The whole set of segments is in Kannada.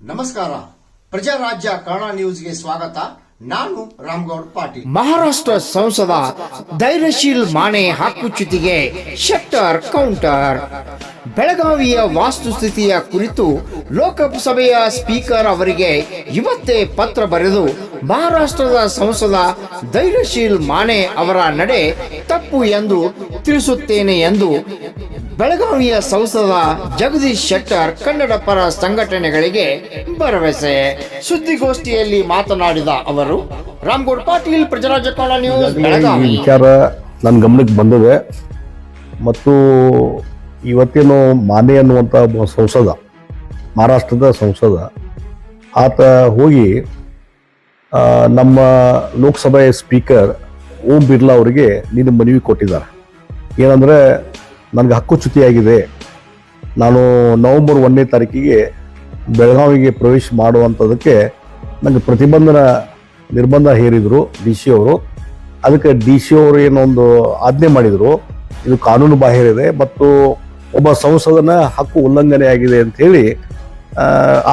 ನಮಸ್ಕಾರ, ಪ್ರಜಾರಾಜ್ಯ ಕನ್ನಡ ನ್ಯೂಸ್ಗೆ ಸ್ವಾಗತ. ನಾನು ರಾಮಗೌಡ ಪಾಟೀಲ್. ಮಹಾರಾಷ್ಟ್ರ ಸಂಸದ ಧೈರ್ಯಶೀಲ್ ಮಾನೆ ಹಕ್ಕುಚ್ಯುತಿಗೆ ಶೆಟ್ಟರ್ ಕೌಂಟರ್. ಬೆಳಗಾವಿಯ ವಾಸ್ತುಸ್ಥಿತಿಯ ಕುರಿತು ಲೋಕಸಭೆಯ ಸ್ಪೀಕರ್ ಅವರಿಗೆ ಇವತ್ತೇ ಪತ್ರ ಬರೆದು ಮಹಾರಾಷ್ಟ್ರದ ಸಂಸದ ಧೈರ್ಯಶೀಲ್ ಮಾನೆ ಅವರ ನಡೆ ತಪ್ಪು ಎಂದು ತಿಳಿಸುತ್ತೇನೆ ಎಂದು ಬೆಳಗಾವಿಯ ಸಂಸದ ಜಗದೀಶ್ ಶೆಟ್ಟರ್ ಕನ್ನಡ ಪರ ಸಂಘಟನೆಗಳಿಗೆ ಭರವಸೆ. ಸುದ್ದಿಗೋಷ್ಠಿಯಲ್ಲಿ ಮಾತನಾಡಿದ ಅವರು, ರಾಮಗೌಡ ಪಾಟೀಲ್, ಪ್ರಜಾರಾಜ್ಯ ಕನ್ನಡ ನ್ಯೂಸ್, ಬೆಳಗಾವಿ. ವಿಚಾರ ನನ್ನ ಗಮನಕ್ಕೆ ಬಂದಿದೆ ಮತ್ತು ಇವತ್ತೇನು ಮಾನೆ ಅನ್ನುವಂಥ ಸಂಸದ, ಮಹಾರಾಷ್ಟ್ರದ ಸಂಸದ, ಆತ ಹೋಗಿ ನಮ್ಮ ಲೋಕಸಭೆಯ ಸ್ಪೀಕರ್ ಓಂ ಬಿರ್ಲಾ ಅವರಿಗೆ ನೀನು ಮನವಿ ಕೊಟ್ಟಿದ್ದಾರೆ. ಏನಂದರೆ, ನನಗೆ ಹಕ್ಕುಚ್ಯುತಿಯಾಗಿದೆ, ನಾನು ನವೆಂಬರ್ 1ನೇ ತಾರೀಕಿಗೆ ಬೆಳಗಾವಿಗೆ ಪ್ರವೇಶ ಮಾಡುವಂಥದ್ದಕ್ಕೆ ನನಗೆ ನಿರ್ಬಂಧ ಹೇರಿದರು ಡಿ ಸಿ ಅವರು. ಅದಕ್ಕೆ ಡಿ ಸಿ ಅವರು ಏನೊಂದು ಆಜ್ಞೆ ಮಾಡಿದರು, ಇದು ಕಾನೂನು ಬಾಹಿರ ಇದೆ ಮತ್ತು ಒಬ್ಬ ಸಂಸದನ ಹಕ್ಕು ಉಲ್ಲಂಘನೆ ಆಗಿದೆ ಅಂಥೇಳಿ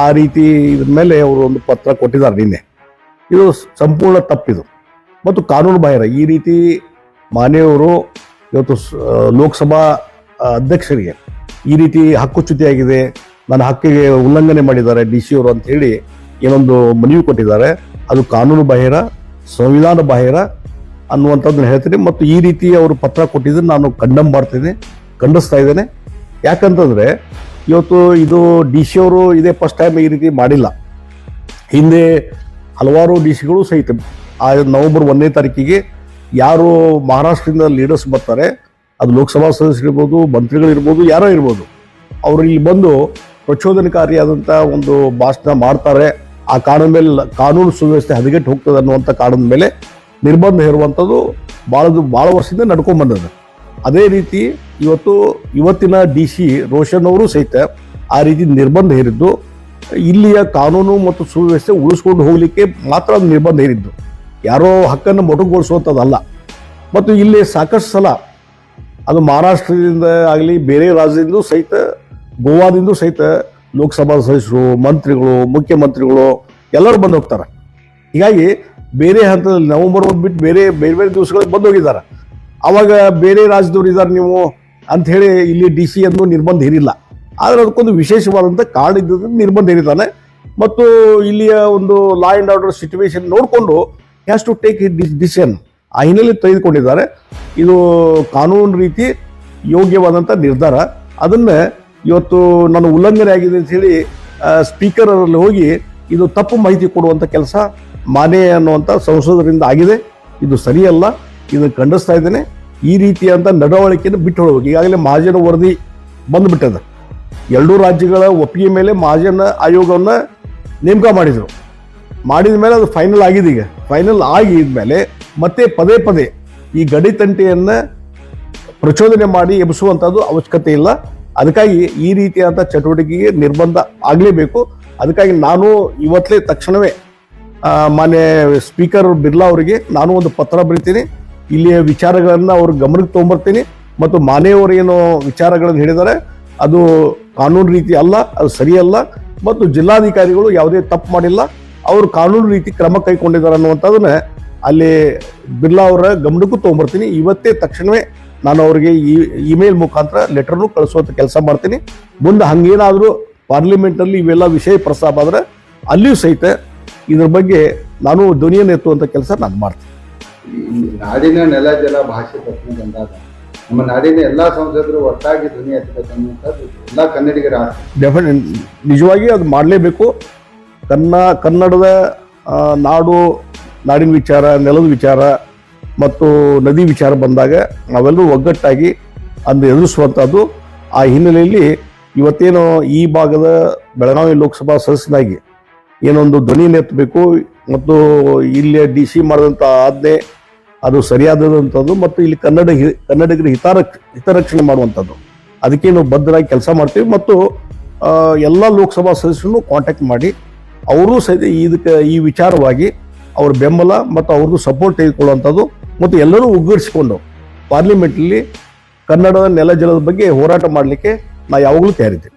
ಆ ರೀತಿ ಇದ್ರ ಮೇಲೆ ಅವರು ಒಂದು ಪತ್ರ ಕೊಟ್ಟಿದ್ದಾರೆ ನಿನ್ನೆ. ಇದು ಸಂಪೂರ್ಣ ತಪ್ಪಿದು ಮತ್ತು ಕಾನೂನು ಬಾಹಿರ. ಈ ರೀತಿ ಮಾನ್ಯವರು ಇವತ್ತು ಲೋಕಸಭಾ ಅಧ್ಯಕ್ಷರಿಗೆ ಈ ರೀತಿ ಹಕ್ಕುಚ್ಯುತಿಯಾಗಿದೆ, ನನ್ನ ಹಕ್ಕಿಗೆ ಉಲ್ಲಂಘನೆ ಮಾಡಿದ್ದಾರೆ ಡಿ ಸಿ ಅವರು ಅಂತ ಹೇಳಿ ಏನೊಂದು ಮನವಿ ಕೊಟ್ಟಿದ್ದಾರೆ. ಅದು ಕಾನೂನು ಬಾಹಿರ, ಸಂವಿಧಾನ ಬಾಹಿರ ಅನ್ನುವಂಥದ್ದನ್ನ ಹೇಳ್ತೀನಿ. ಮತ್ತು ಈ ರೀತಿ ಅವರು ಪತ್ರ ಕೊಟ್ಟಿದ್ದು ನಾನು ಖಂಡಿಸ್ತಾ ಇದ್ದೇನೆ. ಯಾಕಂತಂದರೆ ಇವತ್ತು ಇದು ಡಿ ಸಿ ಅವರು ಇದೇ ಫಸ್ಟ್ ಟೈಮ್ ಈ ರೀತಿ ಮಾಡಿಲ್ಲ. ಹಿಂದೆ ಹಲವಾರು ಡಿ ಸಿಗಳು ಸಹಿತ ಆ ನವೆಂಬರ್ 1ನೇ ತಾರೀಕಿಗೆ ಯಾರು ಮಹಾರಾಷ್ಟ್ರದಿಂದ ಲೀಡರ್ಸ್ ಬರ್ತಾರೆ, ಅದು ಲೋಕಸಭಾ ಸದಸ್ಯರಿರ್ಬೋದು, ಮಂತ್ರಿಗಳಿರ್ಬೋದು, ಯಾರೋ ಇರ್ಬೋದು, ಅವರು ಇಲ್ಲಿ ಬಂದು ಪ್ರಚೋದನಕಾರಿಯಾದಂಥ ಒಂದು ಭಾಷಣ ಮಾಡ್ತಾರೆ. ಆ ಕಾರಣದ ಮೇಲೆ ಕಾನೂನು ಸುವ್ಯವಸ್ಥೆ ಹದಗೆಟ್ಟು ಹೋಗ್ತದೆ ಅನ್ನುವಂಥ ಕಾರಣದ ಮೇಲೆ ನಿರ್ಬಂಧ ಹೇರುವಂಥದ್ದು ಭಾಳ ವರ್ಷದಿಂದ ನಡ್ಕೊಂಡು ಬಂದದ್ದು. ಅದೇ ರೀತಿ ಇವತ್ತಿನ ಡಿ ಸಿ ರೋಷನ್ ಅವರು ಸಹಿತ ಆ ರೀತಿ ನಿರ್ಬಂಧ ಹೇರಿದ್ದು ಇಲ್ಲಿಯ ಕಾನೂನು ಮತ್ತು ಸುವ್ಯವಸ್ಥೆ ಉಳಿಸ್ಕೊಂಡು ಹೋಗಲಿಕ್ಕೆ ಮಾತ್ರ ಅದು ನಿರ್ಬಂಧ ಹೇರಿದ್ದು, ಯಾರೋ ಹಕ್ಕನ್ನು ಮೊಟಕುಗೊಳಿಸುವಂಥದ್ದಲ್ಲ. ಮತ್ತು ಇಲ್ಲಿ ಸಾಕಷ್ಟು ಸಲ ಅದು ಮಹಾರಾಷ್ಟ್ರದಿಂದ ಆಗಲಿ, ಬೇರೆ ರಾಜ್ಯದಿಂದ ಸಹಿತ, ಗೋವಾದಿಂದ ಸಹಿತ ಲೋಕಸಭಾ ಸದಸ್ಯರು, ಮಂತ್ರಿಗಳು, ಮುಖ್ಯಮಂತ್ರಿಗಳು ಎಲ್ಲರೂ ಬಂದು ಹೋಗ್ತಾರೆ. ಹೀಗಾಗಿ ಬೇರೆ ಹಂತದಲ್ಲಿ ನವೆಂಬರ್ 1 ಬಿಟ್ಟು ಬೇರೆ ದಿವಸಗಳಿಗೆ ಬಂದು ಹೋಗಿದ್ದಾರೆ. ಆವಾಗ ಬೇರೆ ರಾಜ್ಯದವ್ರು ಇದ್ದಾರೆ ನೀವು ಅಂಥೇಳಿ ಇಲ್ಲಿ ಡಿ ಸಿ ಅನ್ನು ನಿರ್ಬಂಧ ಹೇರಿಲ್ಲ. ಆದರೆ ಅದಕ್ಕೊಂದು ವಿಶೇಷವಾದಂಥ ಕಾರಣ ಇದ್ದದ್ದು ನಿರ್ಬಂಧ ಹೇರಿದ್ದಾನೆ. ಮತ್ತು ಇಲ್ಲಿಯ ಒಂದು ಲಾ ಆ್ಯಂಡ್ ಆರ್ಡರ್ ಸಿಚುವೇಶನ್ ನೋಡಿಕೊಂಡು ಹ್ಯಾಸ್ ಟು ಟೇಕ್ ಡಿಸಿಷನ್ ಆ ಹಿನ್ನೆಲೆ ತೆಗೆದುಕೊಂಡಿದ್ದಾರೆ. ಇದು ಕಾನೂನು ರೀತಿ ಯೋಗ್ಯವಾದಂಥ ನಿರ್ಧಾರ. ಅದನ್ನು ಇವತ್ತು ನಾನು ಉಲ್ಲಂಘನೆ ಆಗಿದೆ ಅಂತ ಹೇಳಿ ಸ್ಪೀಕರ್ ಅವರಲ್ಲಿ ಹೋಗಿ ಇದು ತಪ್ಪು ಮಾಹಿತಿ ಕೊಡುವಂಥ ಕೆಲಸ ಮಾನೆ ಅನ್ನುವಂಥ ಸಂಸದರಿಂದ ಆಗಿದೆ. ಇದು ಸರಿಯಲ್ಲ, ಇದನ್ನು ಖಂಡಿಸ್ತಾ ಇದ್ದೇನೆ. ಈ ರೀತಿಯಾದಂಥ ನಡವಳಿಕೆಯನ್ನು ಬಿಟ್ಟು ಹೋಗಬೇಕು. ಈಗಾಗಲೇ ಮಹಾಜನ ವರದಿ ಬಂದುಬಿಟ್ಟದ. ಎರಡೂ ರಾಜ್ಯಗಳ ಒಪ್ಪಿಗೆ ಮೇಲೆ ಮಹಾಜನ ಆಯೋಗವನ್ನು ನೇಮಕ ಮಾಡಿದ ಮೇಲೆ ಅದು ಫೈನಲ್ ಆಗಿದೆ. ಈಗ ಫೈನಲ್ ಆಗಿದ್ಮೇಲೆ ಮತ್ತೆ ಪದೇ ಈ ಗಡಿತಂಟೆಯನ್ನು ಪ್ರಚೋದನೆ ಮಾಡಿ ಎಬ್ಬಿಸುವಂಥದ್ದು ಅವಶ್ಯಕತೆ ಇಲ್ಲ. ಅದಕ್ಕಾಗಿ ಈ ರೀತಿಯಾದ ಚಟುವಟಿಕೆಗೆ ನಿರ್ಬಂಧ ಆಗಲೇಬೇಕು. ಅದಕ್ಕಾಗಿ ನಾನು ಇವತ್ತೇ ತಕ್ಷಣವೇ ಮಾನ್ಯ ಸ್ಪೀಕರ್ ಬಿರ್ಲಾ ಅವರಿಗೆ ನಾನು ಒಂದು ಪತ್ರ ಬರೀತೀನಿ. ಇಲ್ಲಿಯ ವಿಚಾರಗಳನ್ನು ಅವ್ರ ಗಮನಕ್ಕೆ ತೊಗೊಂಬರ್ತೀನಿ. ಮತ್ತು ಮಾನೆಯವರು ಏನು ವಿಚಾರಗಳನ್ನು ಹೇಳಿದ್ದಾರೆ ಅದು ಕಾನೂನು ರೀತಿ ಅಲ್ಲ, ಅದು ಸರಿಯಲ್ಲ. ಮತ್ತು ಜಿಲ್ಲಾಧಿಕಾರಿಗಳು ಯಾವುದೇ ತಪ್ಪು ಮಾಡಿಲ್ಲ, ಅವರು ಕಾನೂನು ರೀತಿ ಕ್ರಮ ಕೈಗೊಂಡಿದ್ದಾರೆ ಅನ್ನುವಂಥದ್ದನ್ನ ಅಲ್ಲಿ ಬಿರ್ಲಾ ಅವರ ಗಮನಕ್ಕೂ ತೊಗೊಂಬರ್ತೀನಿ. ಇವತ್ತೇ ತಕ್ಷಣವೇ ನಾನು ಅವರಿಗೆ ಇಮೇಲ್ ಮುಖಾಂತರ ಲೆಟರ್ನು ಕಳಿಸುವಂಥ ಕೆಲಸ ಮಾಡ್ತೀನಿ. ಮುಂದೆ ಹಂಗೇನಾದರೂ ಪಾರ್ಲಿಮೆಂಟಲ್ಲಿ ಇವೆಲ್ಲ ವಿಷಯ ಪ್ರಸ್ತಾಪ ಆದರೆ ಅಲ್ಲಿಯೂ ಸಹಿತ ಇದ್ರ ಬಗ್ಗೆ ನಾನು ಧ್ವನಿಯನ್ನು ಎತ್ತುವಂಥ ಕೆಲಸ ನಾನು ಮಾಡ್ತೀನಿ. ನಾಡಿನ ನೆಲ ಜಲ ಭಾಷೆ ಪ್ರಶ್ನೆ ಬಂದಾಗ ನಮ್ಮ ನಾಡಿನ ಎಲ್ಲ ಸಂಸದರು ಒಟ್ಟಾಗಿ ಧ್ವನಿ ಎತ್ತಬೇಕನ್ನುವಂಥದ್ದು ಎಲ್ಲ ಕನ್ನಡಿಗರ ನಿಜವಾಗಿ ಅದು ಮಾಡಲೇಬೇಕು. ಕನ್ನಡದ ನಾಡಿನ ವಿಚಾರ, ನೆಲದ ವಿಚಾರ ಮತ್ತು ನದಿ ವಿಚಾರ ಬಂದಾಗ ನಾವೆಲ್ಲರೂ ಒಗ್ಗಟ್ಟಾಗಿ ಅದನ್ನು ಎದುರಿಸುವಂಥದ್ದು. ಆ ಹಿನ್ನೆಲೆಯಲ್ಲಿ ಇವತ್ತೇನು ಈ ಭಾಗದ ಬೆಳಗಾವಿ ಲೋಕಸಭಾ ಸದಸ್ಯನಾಗಿ ಏನೊಂದು ಧ್ವನಿಯನ್ನು ಎತ್ತಬೇಕು ಮತ್ತು ಇಲ್ಲಿ ಡಿ ಸಿ ಮಾಡಿದಂಥ ಆಜ್ಞೆ ಅದು ಸರಿಯಾದಂಥದ್ದು ಮತ್ತು ಇಲ್ಲಿ ಕನ್ನಡಿಗರ ಹಿತರಕ್ಷಣೆ ಮಾಡುವಂಥದ್ದು, ಅದಕ್ಕೆ ನಾವು ಬದ್ಧರಾಗಿ ಕೆಲಸ ಮಾಡ್ತೀವಿ. ಮತ್ತು ಎಲ್ಲ ಲೋಕಸಭಾ ಸದಸ್ಯರನ್ನು ಕಾಂಟ್ಯಾಕ್ಟ್ ಮಾಡಿ ಅವರು ಸಹಿತ ಈ ವಿಚಾರವಾಗಿ ಅವ್ರ ಬೆಂಬಲ ಮತ್ತು ಅವ್ರದ್ದು ಸಪೋರ್ಟ್ ತೆಗೆದುಕೊಳ್ಳುವಂಥದ್ದು ಮತ್ತು ಎಲ್ಲರೂ ಒಗ್ಗೂಡಿಸಿಕೊಂಡು ಪಾರ್ಲಿಮೆಂಟಲ್ಲಿ ಕನ್ನಡದ ನೆಲ ಜಲದ ಬಗ್ಗೆ ಹೋರಾಟ ಮಾಡಲಿಕ್ಕೆ ನಾ ಯಾವಾಗಲೂ ತಯಾರಿದ್ದೇನೆ.